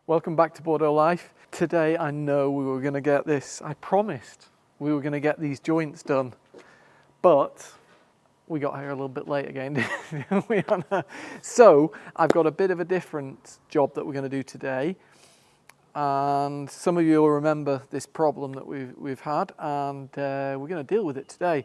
Welcome back to Bordeaux Life. Today I know we were going to get this, I promised we were going to get these joints done, but we got here a little bit late again, didn't we, Anna? So I've got a bit of a different job that we're going to do today, and some of you will remember this problem that we've had, and we're going to deal with it today.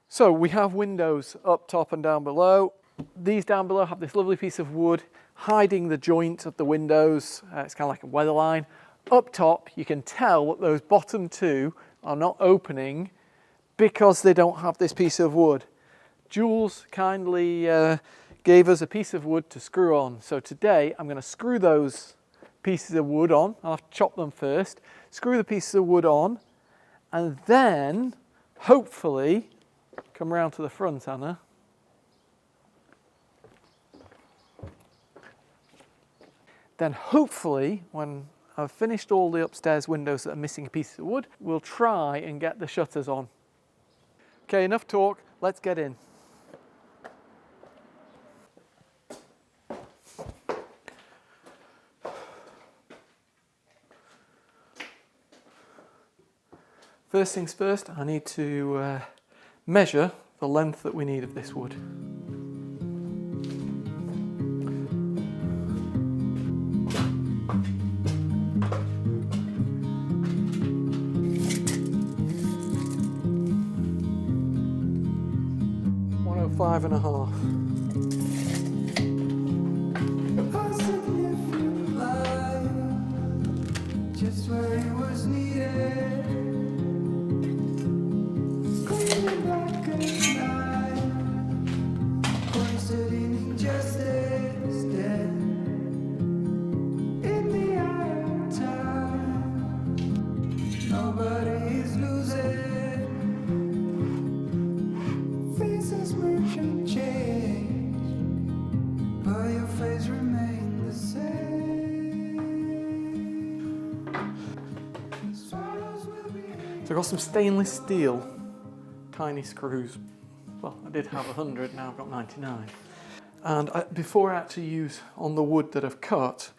So we have windows up top and down below. These down below have this lovely piece of wood hiding the joint of the windows. It's kind of like a weather line. Up top, you can tell that those bottom two are not opening because they don't have this piece of wood. Jules kindly gave us a piece of wood to screw on. So today I'm going to screw those pieces of wood on. I'll have to chop them first, screw the pieces of wood on, and then hopefully come round to the front, Anna. Then hopefully, when I've finished all the upstairs windows that are missing a piece of wood, we'll try and get the shutters on. Okay, enough talk, let's get in. First things first, I need to measure the length that we need of this wood. Five and a half. Just where it was needed. Clean like a knife. Pointed in injustice. Dead in the eye of time. Nobody is losing. Faces merchant change, but your face remains the same. So I've got some stainless steel tiny screws. Well, I did have 100, now I've got 99. And before I actually use on the wood that I've cut,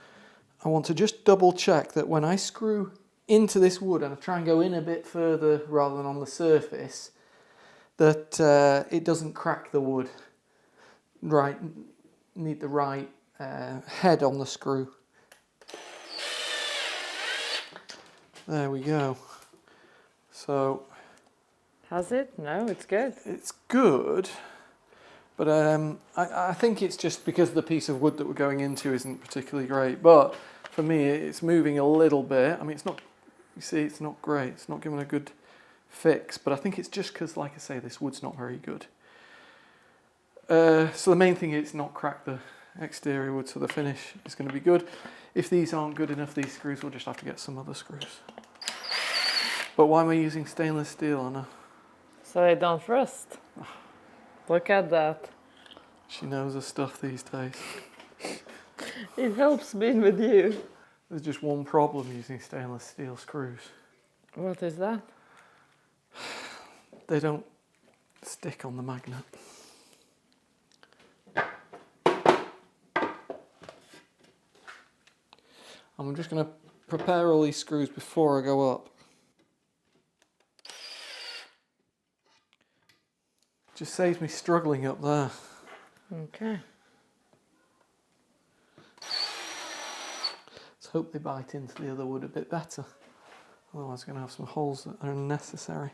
I want to just double check that when I screw into this wood and I try and go in a bit further rather than on the surface, that it doesn't crack the wood. Right, need the right head on the screw. There we go. So. Has it? No, it's good. It's good, but I think it's just because the piece of wood that we're going into isn't particularly great. But for me, it's moving a little bit. I mean, it's not. You see, it's not great. It's not giving a good fix, but I think it's just because, like I say, this wood's not very good. So the main thing is not crack the exterior wood, so the finish is going to be good. If these aren't good enough, these screws, we'll just have to get some other screws. But why am I using stainless steel, Anna? So they don't rust. Look at that. She knows her stuff these days. It helps being with you. There's just one problem using stainless steel screws. What is that? They don't stick on the magnet. I'm just going to prepare all these screws before I go up. Just saves me struggling up there. Okay. Let's hope they bite into the other wood a bit better. Otherwise we're going to have some holes that are unnecessary.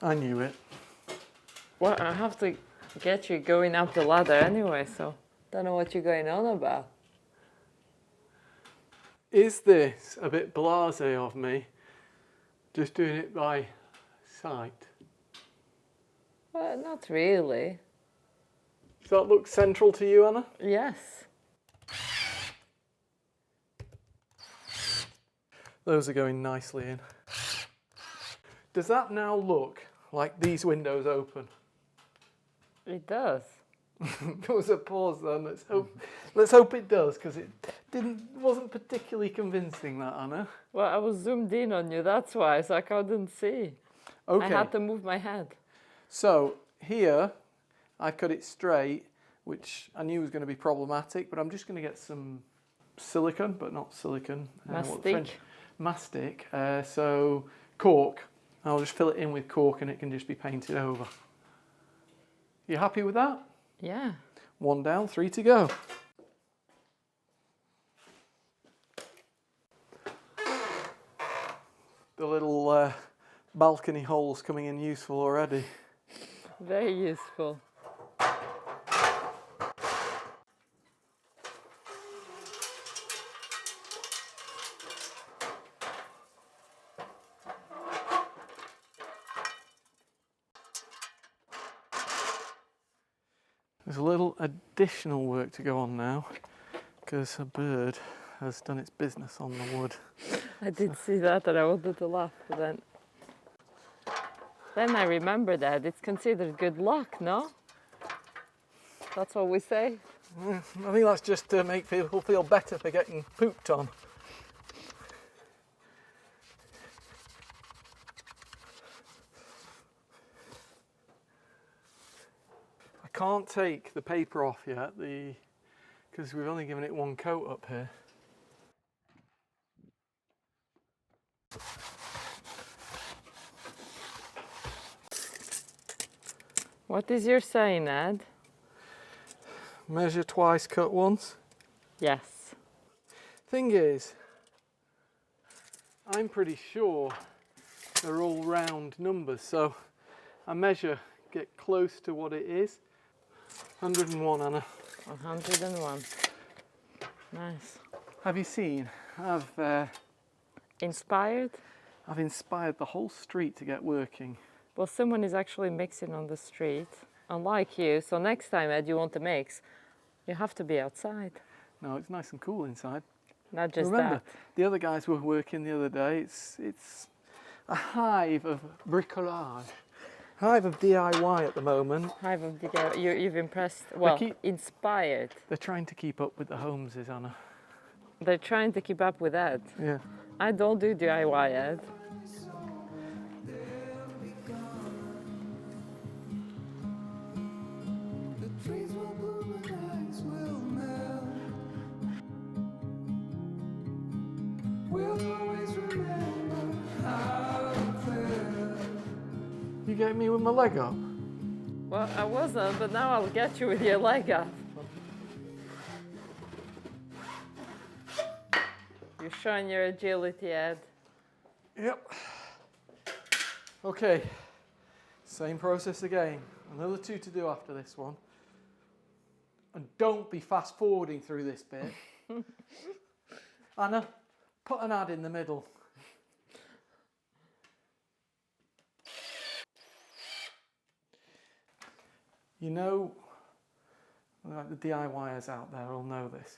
I knew it. Well, I have to get you going up the ladder anyway, so don't know what you're going on about. Is this a bit blasé of me, just doing it by sight? Well, not really. Does that look central to you, Anna? Yes. Those are going nicely in. Does that now look like these windows open? It does. There was a pause then. Let's hope it does, because it wasn't particularly convincing, that, Anna. Well, I was zoomed in on you, that's why, so I couldn't see. Okay. I had to move my head. So here, I cut it straight, which I knew was going to be problematic, but I'm just going to get some silicone, but not silicone. Mastic. So cork. I'll just fill it in with cork and it can just be painted over. You happy with that? Yeah. 1 down, 3 to go. The little balcony holes coming in useful already. Very useful. There's a little additional work to go on now, because a bird has done its business on the wood. I did see that and I wanted to laugh, but then I remember that it's considered good luck, no? That's what we say. I think that's just to make people feel better for getting pooped on. I can't take the paper off yet, because we've only given it 1 coat up here. What is your saying, Ed? Measure twice, cut once. Yes. Thing is, I'm pretty sure they're all round numbers, so I measure, get close to what it is. 101, Anna. 101. Nice. Have you seen? Inspired? I've inspired the whole street to get working. Well, someone is actually mixing on the street, unlike you. So next time, Ed, you want to mix, you have to be outside. No, it's nice and cool inside. Not just Remember, that. the other guys were working the other day. It's a hive of bricolage, hive of DIY at the moment. Hive of the you've impressed. Well, inspired. They're trying to keep up with the Holmeses, Anna. They're trying to keep up with Ed. Yeah. I don't do DIY, Ed. You get me with my leg up? Well, I wasn't, but now I'll get you with your leg up. You're showing your agility, Ed. Yep. Okay, same process again. Another 2 to do after this one. And don't be fast forwarding through this bit. Anna, put an ad in the middle. You know, like the DIYers out there will know this.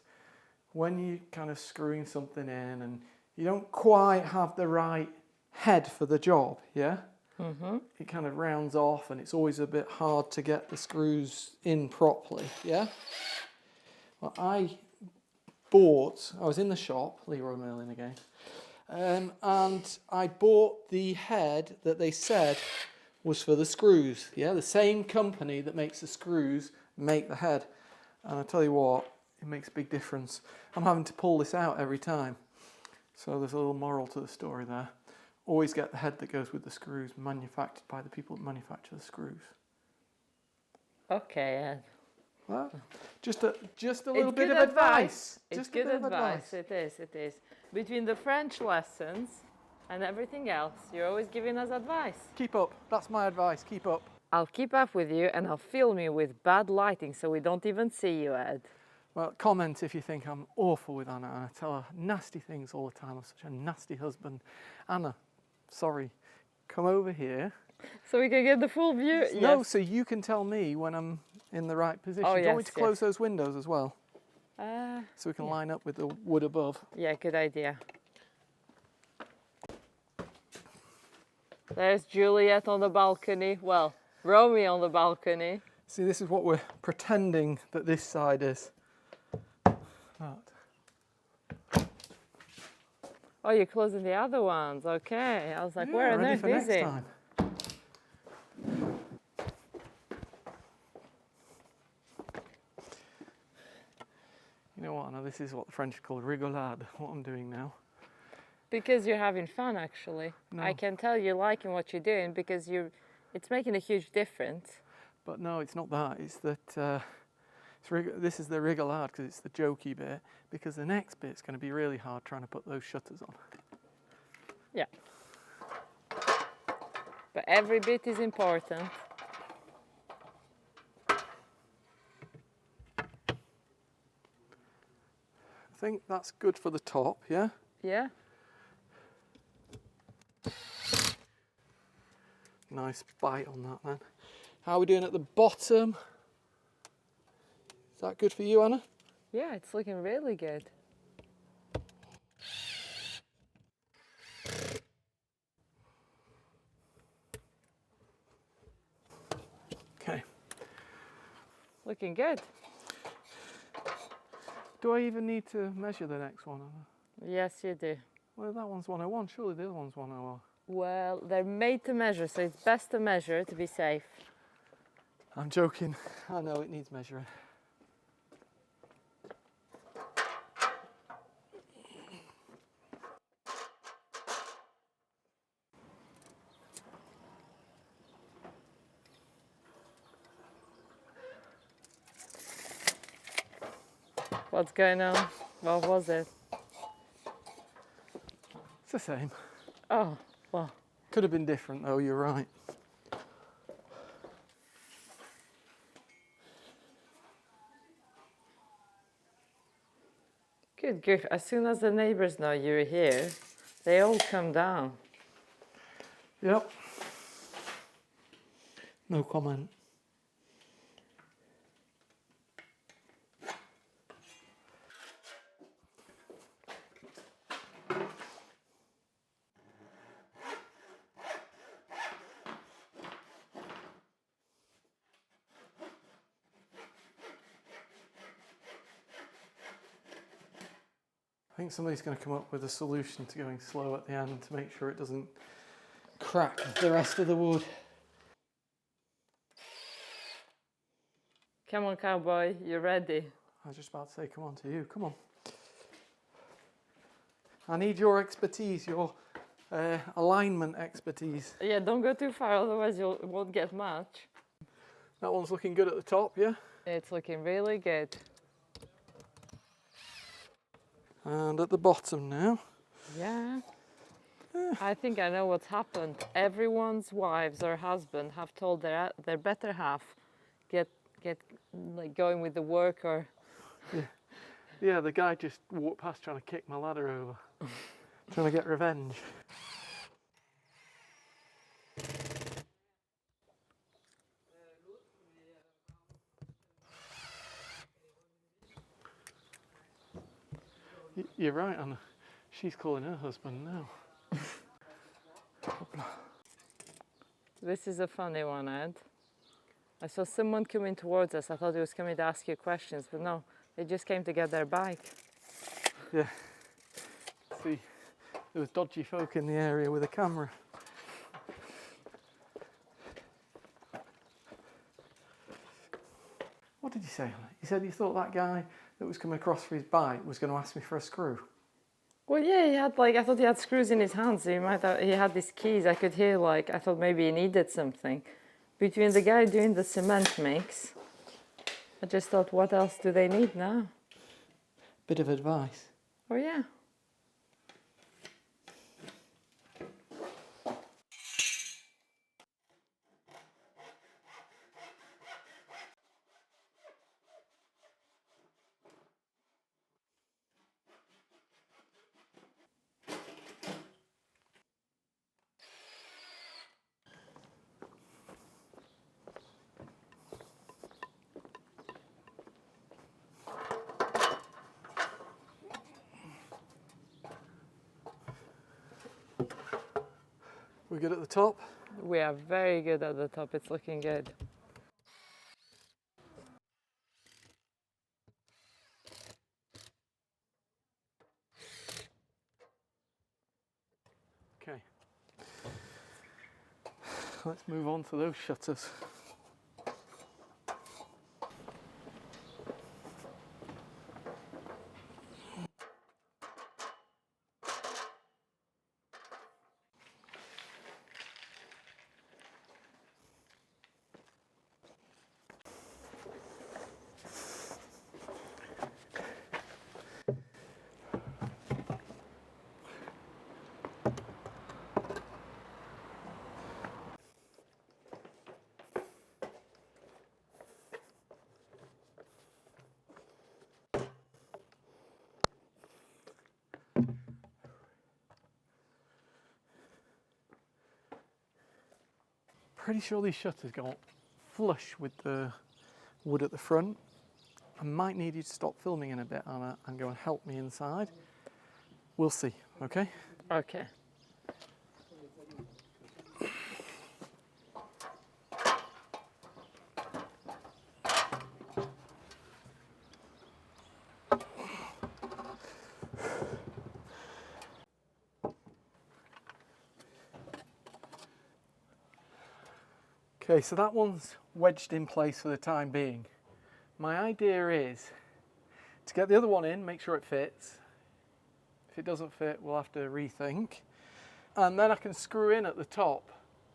When you're kind of screwing something in and you don't quite have the right head for the job, yeah? Mm-hmm. It kind of rounds off and it's always a bit hard to get the screws in properly, yeah? Well, I was in the shop, Leroy Merlin again, and I bought the head that they said was for the screws, yeah? The same company that makes the screws make the head. And I tell you what, it makes a big difference. I'm having to pull this out every time. So there's a little moral to the story there. Always get the head that goes with the screws manufactured by the people that manufacture the screws. Okay, Ed. Well, just a little bit of advice. It's good advice. It is. Between the French lessons and everything else, you're always giving us advice. Keep up. That's my advice. Keep up. I'll keep up with you and I'll film you with bad lighting so we don't even see you, Ed. Well, comment if you think I'm awful with Anna and I tell her nasty things all the time. I'm such a nasty husband. Anna, sorry. Come over here. So we can get the full view? No, yes. so you can tell me when I'm in the right position. Oh, Do you want me yes, to close those windows as well? So we can line up with the wood above. Yeah, good idea. There's Juliet on the balcony. Well, Romeo on the balcony. See, this is what we're pretending that this side is. Right. Oh, you're closing the other ones. Okay. I was like, Yeah, where on ready earth for is next it? time. You know what, Anna, this is what the French call rigolade, what I'm doing now. Because you're having fun, actually. No. I can tell you're liking what you're doing because it's making a huge difference. But no, it's not that. It's that this is the rigolade because it's the jokey bit. Because the next bit's going to be really hard trying to put those shutters on. Yeah. But every bit is important. I think that's good for the top, yeah? Yeah. Nice bite on that then. How are we doing at the bottom? Is that good for you, Anna? Yeah, it's looking really good. Okay. Looking good. Do I even need to measure the next one, Anna? Yes, you do. Well, that one's 101. Surely the other one's 101. Well, they're made to measure, so it's best to measure to be safe. I'm joking. I know it needs measuring. What's going on? What was it? It's the same. Oh, well. Could have been different though, you're right. Good grief. As soon as the neighbors know you're here, they all come down. Yep. No comment. I think somebody's going to come up with a solution to going slow at the end to make sure it doesn't crack the rest of the wood. Come on, cowboy, you're ready. I was just about to say, come on to you, come on. I need your expertise, your alignment expertise. Yeah, don't go too far, otherwise you won't get much. That one's looking good at the top, yeah? It's looking really good. And at the bottom now. Yeah. I think I know what's happened. Everyone's wives or husband have told their better half get like going with the work or. Yeah, the guy just walked past trying to kick my ladder over. Trying to get revenge. You're right, Anna. She's calling her husband now. This is a funny one, Ed. I saw someone coming towards us. I thought he was coming to ask you questions, but no, they just came to get their bike. Yeah. See, there was dodgy folk in the area with a camera. What did you say, Anna? You said you thought that guy that was coming across for his bike was going to ask me for a screw. Well, yeah, he had I thought he had screws in his hands. So he had these keys. I could hear I thought maybe he needed something. Between the guy doing the cement mix, I just thought, what else do they need now? Bit of advice. Oh, yeah. We're good at the top. We are very good at the top. It's looking good. let's move on to those shutters. Pretty sure these shutters go flush with the wood at the front. I might need you to stop filming in a bit, Anna, and go and help me inside. We'll see, okay? Okay. Okay, so that one's wedged in place for the time being. My idea is to get the other one in, make sure it fits. If it doesn't fit, we'll have to rethink. And then I can screw in at the top,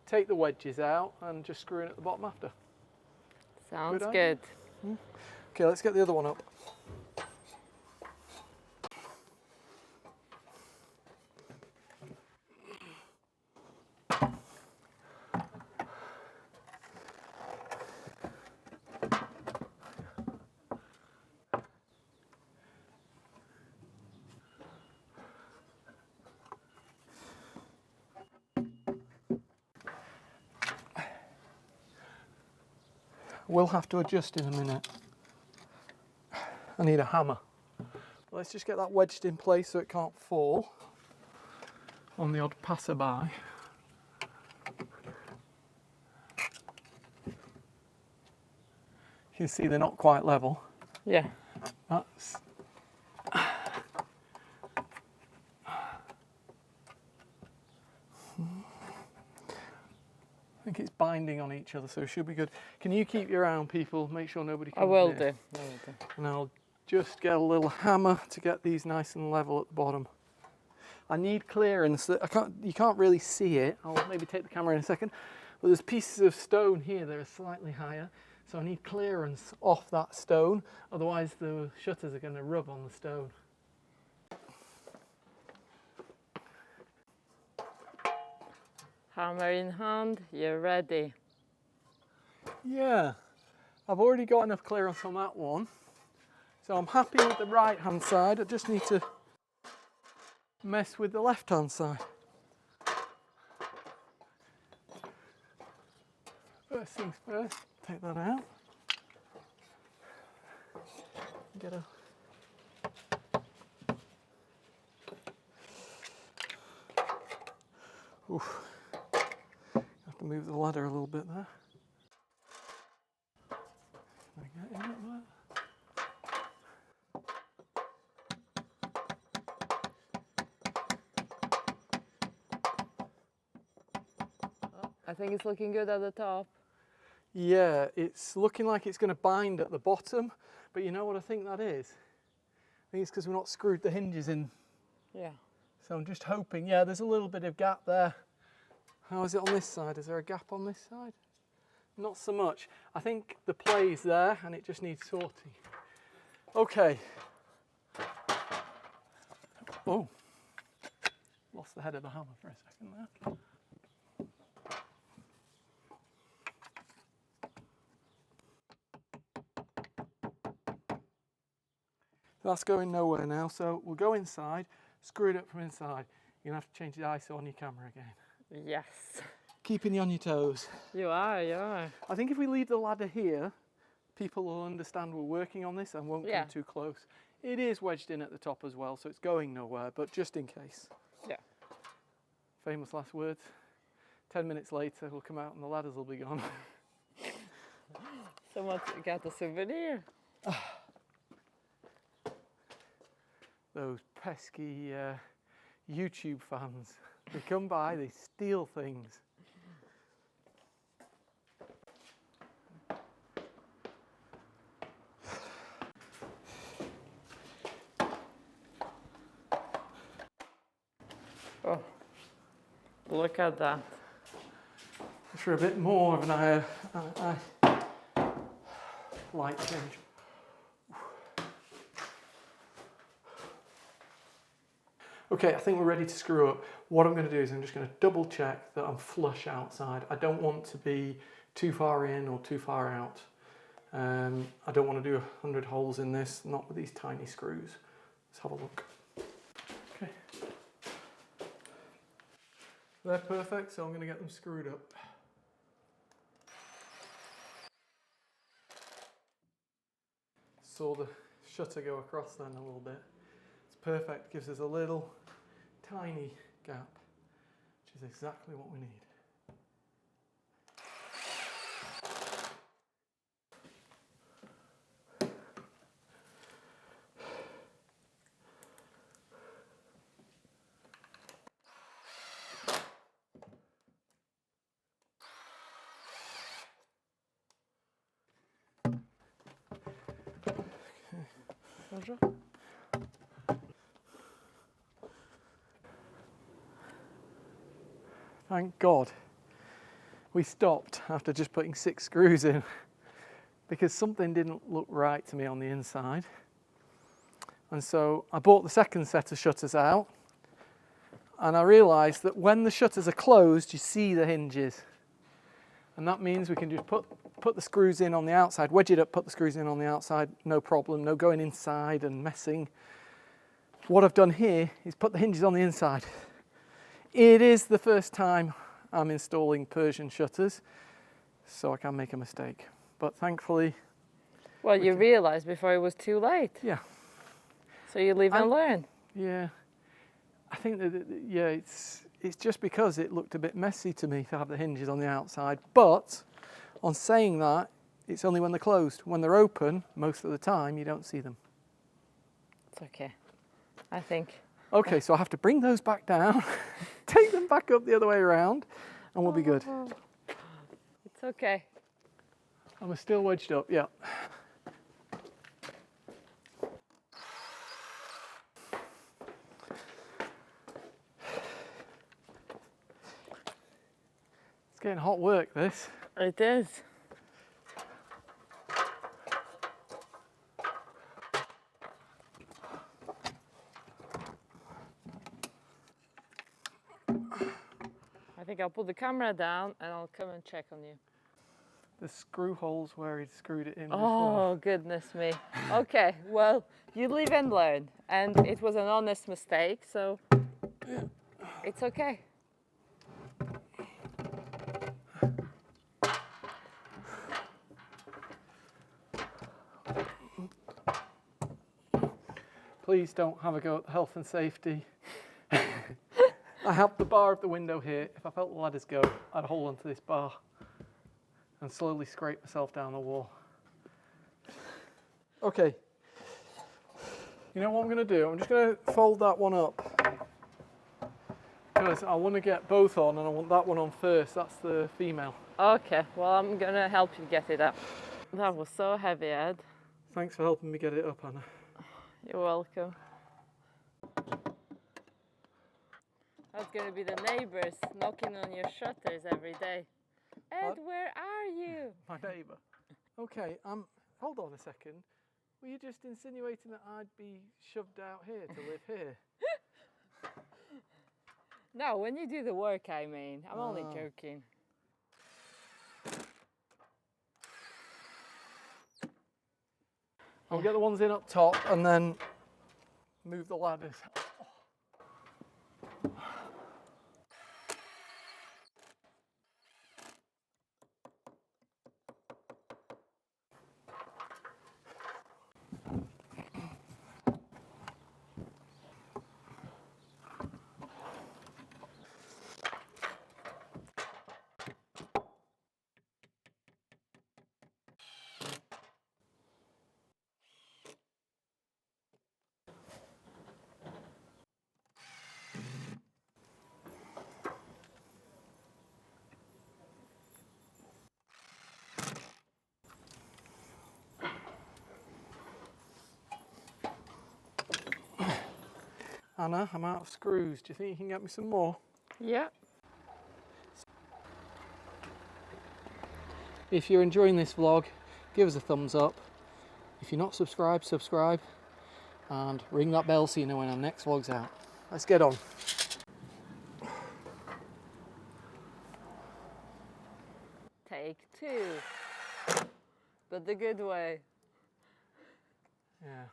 take the wedges out, and just screw in at the bottom after. Sounds Good good. idea? Okay, let's get the other one up. We'll have to adjust in a minute. I need a hammer. Let's just get that wedged in place so it can't fall on the odd passerby. You can see they're not quite level. Yeah. That's I think it's binding on each other, so it should be good. Can you keep your eye on people, make sure nobody comes I will near? do. I will do. And I'll just get a little hammer to get these nice and level at the bottom. I need clearance. You can't really see it. I'll maybe take the camera in a second. But there's pieces of stone here that are slightly higher, so I need clearance off that stone. Otherwise, the shutters are going to rub on the stone. Hammer in hand, you're ready. Yeah, I've already got enough clearance on that one. So I'm happy with the right hand side. I just need to mess with the left hand side. First things first, take that out. Get a Oof. Have to move the ladder a little bit there. Can I get in at that? I think it's looking good at the top. Yeah, it's looking like it's going to bind at the bottom, but you know what I think that is? I think it's because we've not screwed the hinges in. Yeah. So I'm just hoping, yeah, there's a little bit of gap there. How is it on this side? Is there a gap on this side? Not so much. I think the play's there and it just needs sorting. Okay. Oh, lost the head of the hammer for a second there. That's going nowhere now, so we'll go inside, screw it up from inside. You're going to have to change the ISO on your camera again. Yes. Keeping you on your toes. You are, you are. I think if we leave the ladder here, people will understand we're working on this and won't come too close. It is wedged in at the top as well, so it's going nowhere, but just in case. Yeah. Famous last words. 10 minutes later, we'll come out and the ladders will be gone. Someone got a souvenir. Those pesky YouTube fans. They come by, they steal things. Look at that. For a bit more of an light change. Okay, I think we're ready to screw up. What I'm going to do is I'm just going to double check that I'm flush outside. I don't want to be too far in or too far out. I don't want to do 100 holes in this, not with these tiny screws. Let's have a look. Okay. They're perfect, so I'm going to get them screwed up. Saw the shutter go across then a little bit. It's perfect, gives us a little tiny gap, which is exactly what we need. Bonjour. Thank God we stopped after just putting 6 screws in because something didn't look right to me on the inside. And so I bought the second set of shutters out and I realised that when the shutters are closed, you see the hinges. And that means we can just put the screws in on the outside, wedge it up, put the screws in on the outside, no problem, no going inside and messing. What I've done here is put the hinges on the inside. It is the first time I'm installing Persian shutters, so I can make a mistake. But thankfully... Well, you realised before it was too late. Yeah. So you live and learn. Yeah. I think that, yeah, it's just because it looked a bit messy to me to have the hinges on the outside. But on saying that, it's only when they're closed. When they're open, most of the time, you don't see them. It's okay, I think. Okay, so I have to bring those back down, take them back up the other way around, and we'll be good. It's okay. And we're still wedged up, yeah. It's getting hot work, this. It is. I think I'll put the camera down and I'll come and check on you. The screw holes where he screwed it in Oh, before. goodness me. Okay, well, you live and learn. And it was an honest mistake, so it's okay. Please don't have a go at the health and safety. I have the bar of the window here. If I felt the ladders go, I'd hold onto this bar and slowly scrape myself down the wall. Okay. You know what I'm going to do? I'm just going to fold that one up because I want to get both on and I want that one on first. That's the female. Okay, well, I'm going to help you get it up. That was so heavy, Ed. Thanks for helping me get it up, Anna. You're welcome. That's going to be the neighbors knocking on your shutters every day. Ed, What? where are you? My neighbour. Okay, hold on a second. Were you just insinuating that I'd be shoved out here to live here? No, when you do the work, I mean. I'm only joking. I'll get the ones in up top and then move the ladders. Anna, I'm out of screws. Do you think you can get me some more? Yeah. If you're enjoying this vlog, give us a thumbs up. If you're not subscribed, subscribe. And ring that bell so you know when our next vlog's out. Let's get on. Take 2. But the good way. Yeah.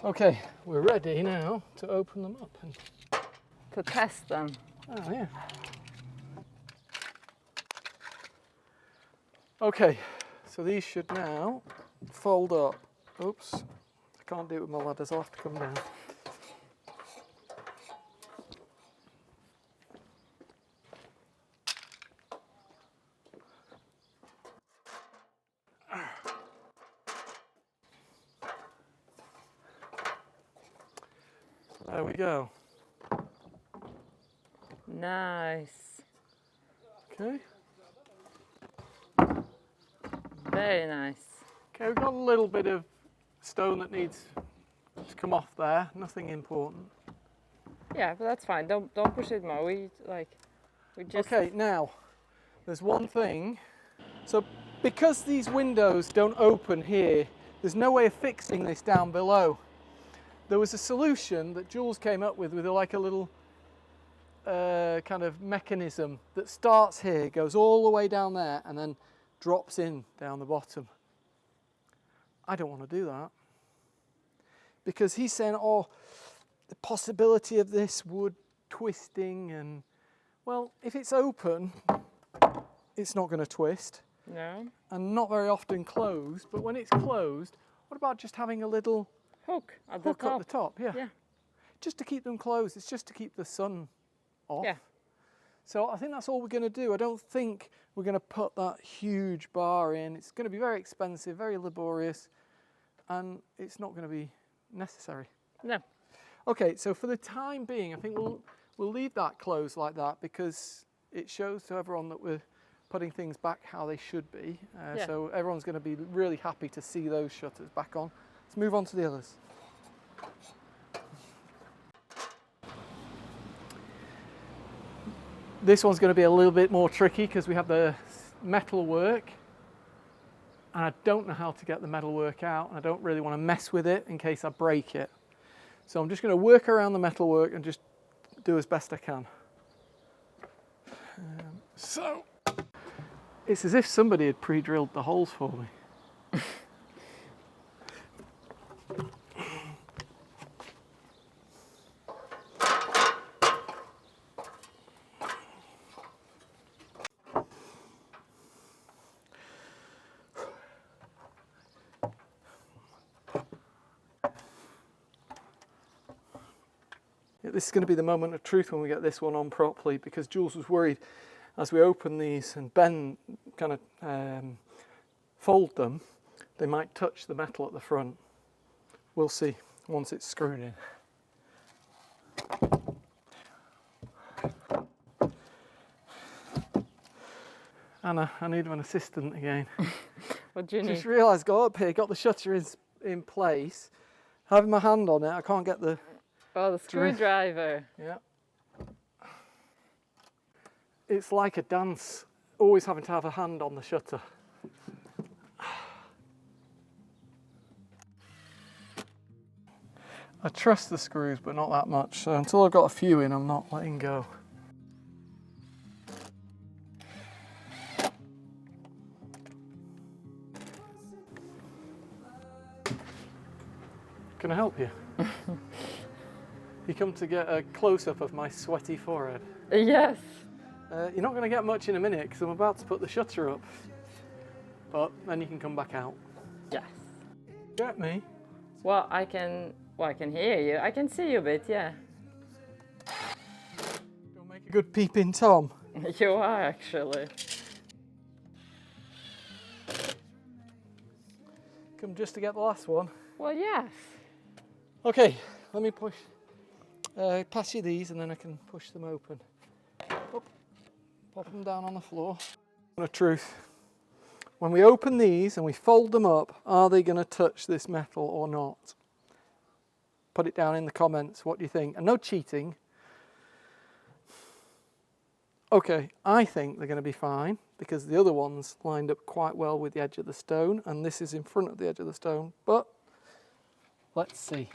Okay, we're ready now to open them up. And... to test them. Oh, yeah. Okay, so these should now fold up. Oops, I can't do it with my ladders, I'll have to come down. There we go. Nice. Okay. Very nice. Okay, we've got a little bit of stone that needs to come off there. Nothing important. Yeah, but that's fine. Don't push it more. We just. Okay, now there's one thing. So because these windows don't open here, there's no way of fixing this down below. There was a solution that Jules came up with like a little kind of mechanism that starts here, goes all the way down there, and then drops in down the bottom. I don't want to do that. Because he's saying, oh, the possibility of this wood twisting, and well, if it's open, it's not going to twist. No. And not very often closed, but when it's closed, what about just having a little Hook at hook at the top? Yeah. Yeah. Just to keep them closed. It's just to keep the sun off. Yeah. So I think that's all we're going to do. I don't think we're going to put that huge bar in. It's going to be very expensive, very laborious, and it's not going to be necessary. No. Okay, so for the time being, I think we'll leave that closed like that because it shows to everyone that we're putting things back how they should be. Yeah. So everyone's going to be really happy to see those shutters back on. Let's move on to the others. This one's going to be a little bit more tricky because we have the metal work, and I don't know how to get the metal work out, and I don't really want to mess with it in case I break it. So I'm just going to work around the metal work and just do as best I can. So it's as if somebody had pre-drilled the holes for me. This is going to be the moment of truth when we get this one on properly, because Jules was worried as we open these and Ben kind of fold them, they might touch the metal at the front. We'll see once it's screwed in. Anna, I need an assistant again. What do you need? Just realised, go up here, got the shutter in place, having my hand on it, I can't get the... Oh, the screwdriver. Yeah. It's like a dance, always having to have a hand on the shutter. I trust the screws, but not that much. So until I've got a few in, I'm not letting go. Can I help you? You come to get a close-up of my sweaty forehead. Yes. You're not going to get much in a minute because I'm about to put the shutter up. But then you can come back out. Yes. Get me? Well, I can hear you. I can see you a bit, yeah. Don't make a good peeping Tom. You are, actually. Come just to get the last one. Well, yes. Okay, let me push. Pass you these and then I can push them open. Up, pop them down on the floor. The truth. When we open these and we fold them up, are they going to touch this metal or not? Put it down in the comments. What do you think? And no cheating. Okay, I think they're going to be fine because the other ones lined up quite well with the edge of the stone, and this is in front of the edge of the stone, but let's see.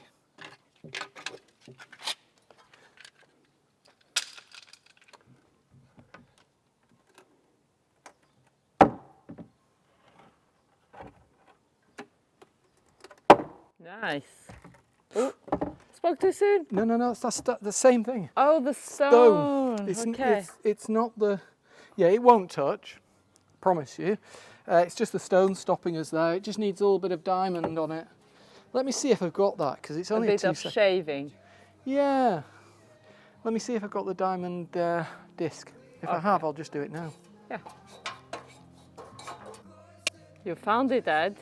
Nice. Oh, spoke too soon. No, that's the same thing. Oh, the stone. Okay. It's not the, yeah, it won't touch, promise you. It's just the stone stopping us there. It just needs a little bit of diamond on it. Let me see if I've got that, because it's only a bit of shaving. Yeah. Let me see if I've got the diamond disc. If I have, I'll just do it now. Yeah. You found it, Ed.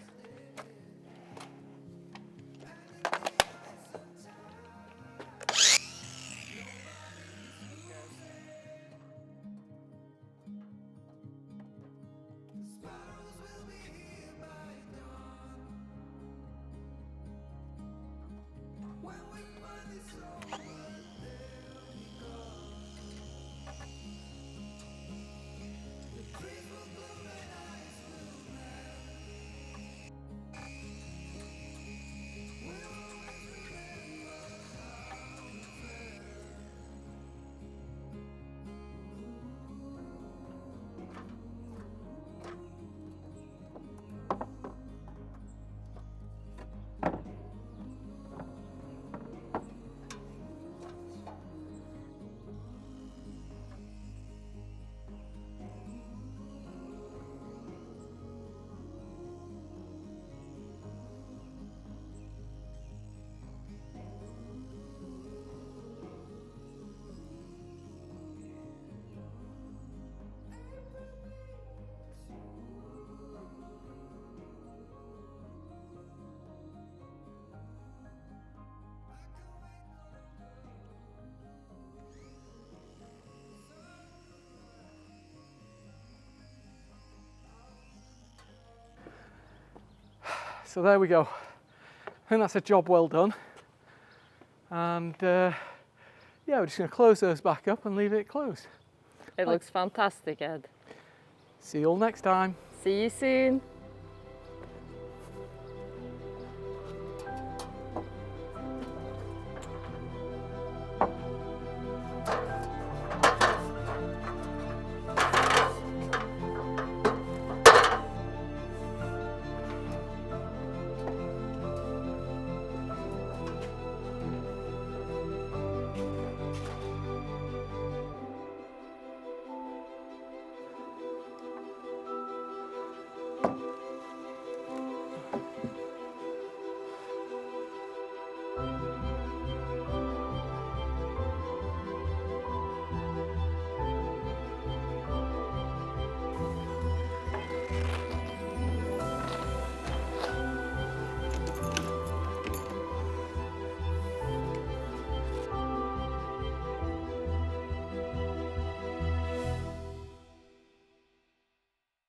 So there we go. I think that's a job well done. And yeah, we're just going to close those back up and leave it closed. It looks fantastic, Ed. See you all next time. See you soon.